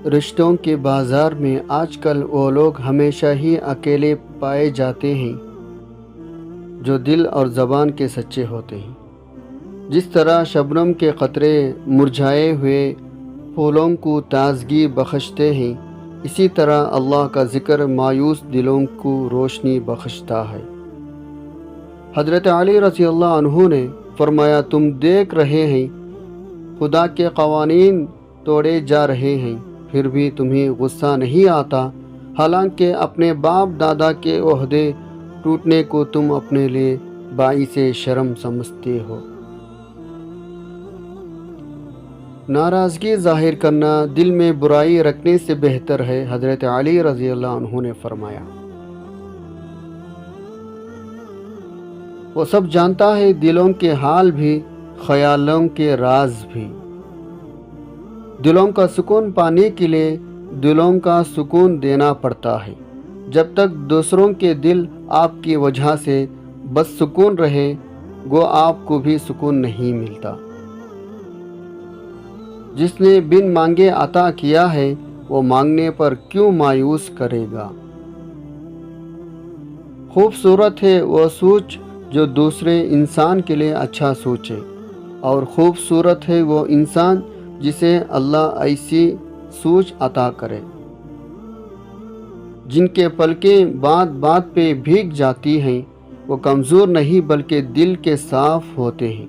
رشتوں کے بازار میں آج کل وہ لوگ ہمیشہ ہی اکیلے پائے جاتے ہیں جو دل اور زبان کے سچے ہوتے ہیں۔ جس طرح شبنم کے قطرے مرجھائے ہوئے پھولوں کو تازگی بخشتے ہیں، اسی طرح اللہ کا ذکر مایوس دلوں کو روشنی بخشتا ہے۔ حضرت علی رضی اللہ عنہ نے فرمایا، تم دیکھ رہے ہیں خدا کے قوانین توڑے جا رہے ہیں، پھر بھی تمہیں غصہ نہیں آتا، حالانکہ اپنے باپ دادا کے عہدے ٹوٹنے کو تم اپنے لیے باعث شرم سمجھتے ہو۔ ناراضگی ظاہر کرنا دل میں برائی رکھنے سے بہتر ہے، حضرت علی رضی اللہ عنہ نے فرمایا۔ وہ سب جانتا ہے، دلوں کے حال بھی، خیالوں کے راز بھی۔ دلوں کا سکون پانے کے لیے دلوں کا سکون دینا پڑتا ہے۔ جب تک دوسروں کے دل آپ کی وجہ سے بدسکون رہے، گو آپ کو بھی سکون نہیں ملتا۔ جس نے بن مانگے عطا کیا ہے، وہ مانگنے پر کیوں مایوس کرے گا۔ خوبصورت ہے وہ سوچ جو دوسرے انسان کے لیے اچھا سوچے، اور خوبصورت ہے وہ انسان جسے اللہ ایسی سوچ عطا کرے۔ جن کے پلکیں بات بات پہ بھیگ جاتی ہیں، وہ کمزور نہیں بلکہ دل کے صاف ہوتے ہیں۔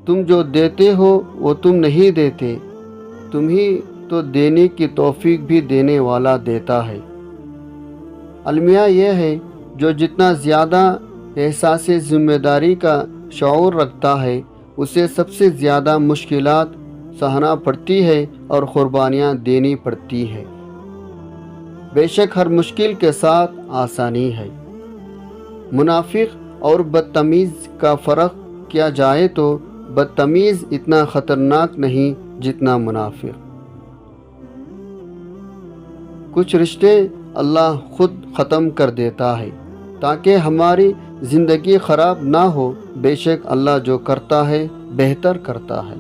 تم جو دیتے ہو وہ تم نہیں دیتے، تم ہی تو دینے کی توفیق بھی دینے والا دیتا ہے۔ المیہ یہ ہے، جو جتنا زیادہ احساس ذمہ داری کا شعور رکھتا ہے، اسے سب سے زیادہ مشکلات سہنا پڑتی ہے اور قربانیاں دینی پڑتی ہے۔ بے شک ہر مشکل کے ساتھ آسانی ہے۔ منافق اور بدتمیز کا فرق کیا جائے تو بدتمیز اتنا خطرناک نہیں جتنا منافق۔ کچھ رشتے اللہ خود ختم کر دیتا ہے تاکہ ہماری زندگی خراب نہ ہو۔ بے شک اللہ جو کرتا ہے بہتر کرتا ہے۔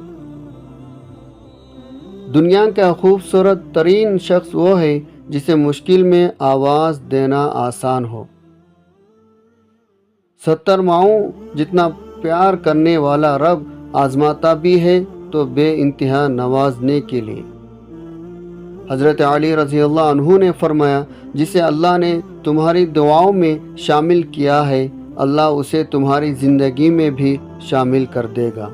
دنیا کا خوبصورت ترین شخص وہ ہے جسے مشکل میں آواز دینا آسان ہو۔ 70 ماؤں جتنا پیار کرنے والا رب آزماتا بھی ہے تو بے انتہا نوازنے کے لیے۔ حضرت علی رضی اللہ عنہ نے فرمایا، جسے اللہ نے تمہاری دعاؤں میں شامل کیا ہے، اللہ اسے تمہاری زندگی میں بھی شامل کر دے گا۔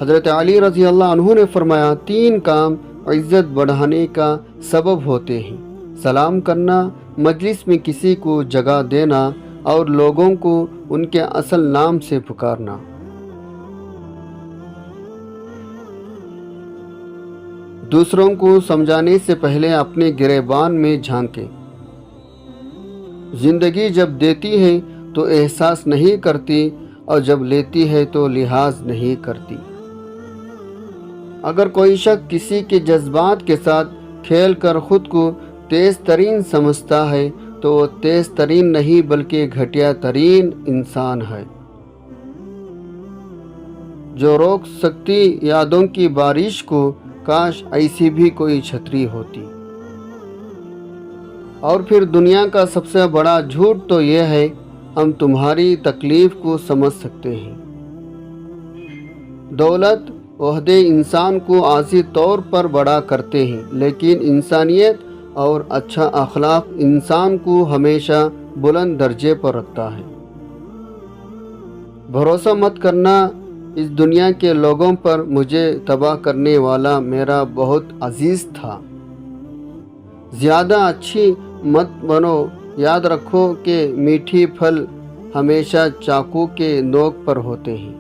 حضرت علی رضی اللہ عنہ نے فرمایا، 3 کام عزت بڑھانے کا سبب ہوتے ہیں: سلام کرنا، مجلس میں کسی کو جگہ دینا، اور لوگوں کو ان کے اصل نام سے پکارنا۔ دوسروں کو سمجھانے سے پہلے اپنے گریبان میں جھانکیں۔ زندگی جب دیتی ہے تو احساس نہیں کرتی، اور جب لیتی ہے تو لحاظ نہیں کرتی۔ اگر کوئی شخص کسی کے جذبات کے ساتھ کھیل کر خود کو تیز ترین سمجھتا ہے تو وہ تیز ترین نہیں بلکہ گھٹیا ترین انسان ہے۔ جو روک سکتی یادوں کی بارش کو، کاش ایسی بھی کوئی چھتری ہوتی۔ اور پھر دنیا کا سب سے بڑا جھوٹ تو یہ ہے، ہم تمہاری تکلیف کو سمجھ سکتے ہیں۔ دولت، عہدے انسان کو عارضی طور پر بڑا کرتے ہیں، لیکن انسانیت اور اچھا اخلاق انسان کو ہمیشہ بلند درجے پر رکھتا ہے۔ بھروسہ مت کرنا اس دنیا کے لوگوں پر، مجھے تباہ کرنے والا میرا بہت عزیز تھا۔ زیادہ اچھی مت بنو، یاد رکھو کہ میٹھی پھل ہمیشہ چاقو کے نوک پر ہوتے ہیں۔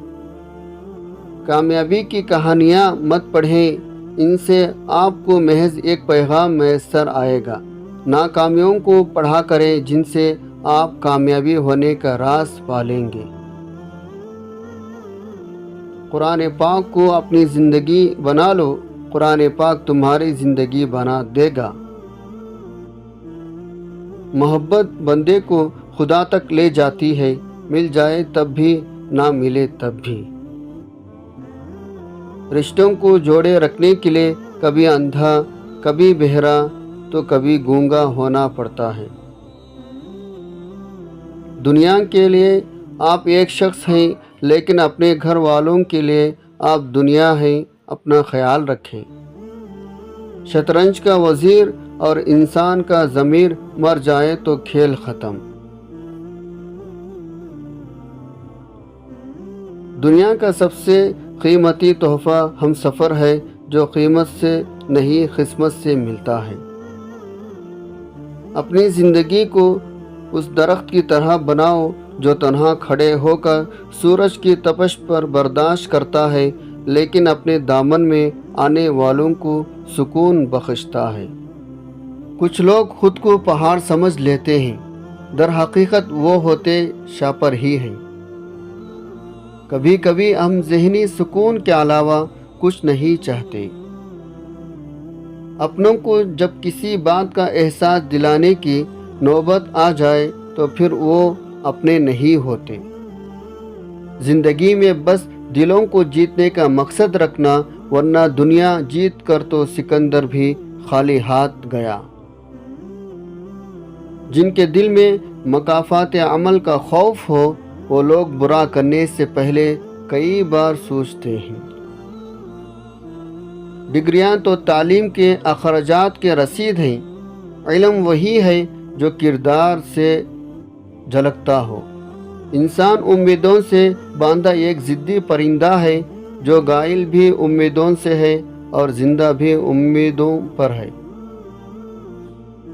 کامیابی کی کہانیاں مت پڑھیں، ان سے آپ کو محض ایک پیغام میسر آئے گا۔ ناکامیوں کو پڑھا کریں، جن سے آپ کامیابی ہونے کا راز پالیں گے۔ قرآن پاک کو اپنی زندگی بنا لو، قرآن پاک تمہاری زندگی بنا دے گا۔ محبت بندے کو خدا تک لے جاتی ہے، مل جائے تب بھی، نہ ملے تب بھی۔ رشتوں کو جوڑے رکھنے کے لیے کبھی اندھا، کبھی بہرا تو کبھی گونگا ہونا پڑتا ہے۔ دنیا کے لیے آپ ایک شخص ہیں، لیکن اپنے گھر والوں کے لیے آپ دنیا ہیں۔ اپنا خیال رکھیں۔ شطرنج کا وزیر اور انسان کا ضمیر مر جائے تو کھیل ختم۔ دنیا کا سب سے قیمتی تحفہ ہم سفر ہے، جو قیمت سے نہیں قسمت سے ملتا ہے۔ اپنی زندگی کو اس درخت کی طرح بناؤ جو تنہا کھڑے ہو کر سورج کی تپش پر برداشت کرتا ہے، لیکن اپنے دامن میں آنے والوں کو سکون بخشتا ہے۔ کچھ لوگ خود کو پہاڑ سمجھ لیتے ہیں، در حقیقت وہ ہوتے شاپر ہی ہیں۔ کبھی کبھی ہم ذہنی سکون کے علاوہ کچھ نہیں چاہتے۔ اپنوں کو جب کسی بات کا احساس دلانے کی نوبت آ جائے تو پھر وہ اپنے نہیں ہوتے۔ زندگی میں بس دلوں کو جیتنے کا مقصد رکھنا، ورنہ دنیا جیت کر تو سکندر بھی خالی ہاتھ گیا۔ جن کے دل میں مکافات عمل کا خوف ہو، وہ لوگ برا کرنے سے پہلے کئی بار سوچتے ہیں۔ ڈگریاں تو تعلیم کے اخراجات کے رسید ہیں۔ علم وہی ہے جو کردار سے جھلکتا ہو۔ انسان امیدوں سے باندھا ایک ضدی پرندہ ہے، جو غائل بھی امیدوں سے ہے اور زندہ بھی امیدوں پر ہے۔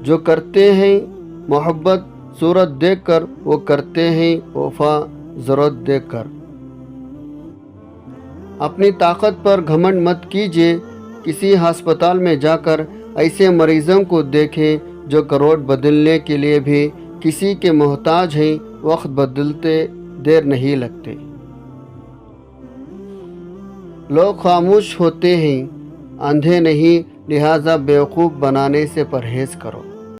جو کرتے ہیں محبت صورت دیکھ کر، وہ کرتے ہیں وفا ضرورت دیکھ کر۔ اپنی طاقت پر گھمنڈ مت کیجیے۔ کسی ہسپتال میں جا کر ایسے مریضوں کو دیکھیں جو کروڑ بدلنے کے لیے بھی کسی کے محتاج ہیں۔ وقت بدلتے دیر نہیں لگتے۔ لوگ خاموش ہوتے ہیں، اندھے نہیں، لہٰذا بیوقوف بنانے سے پرہیز کرو۔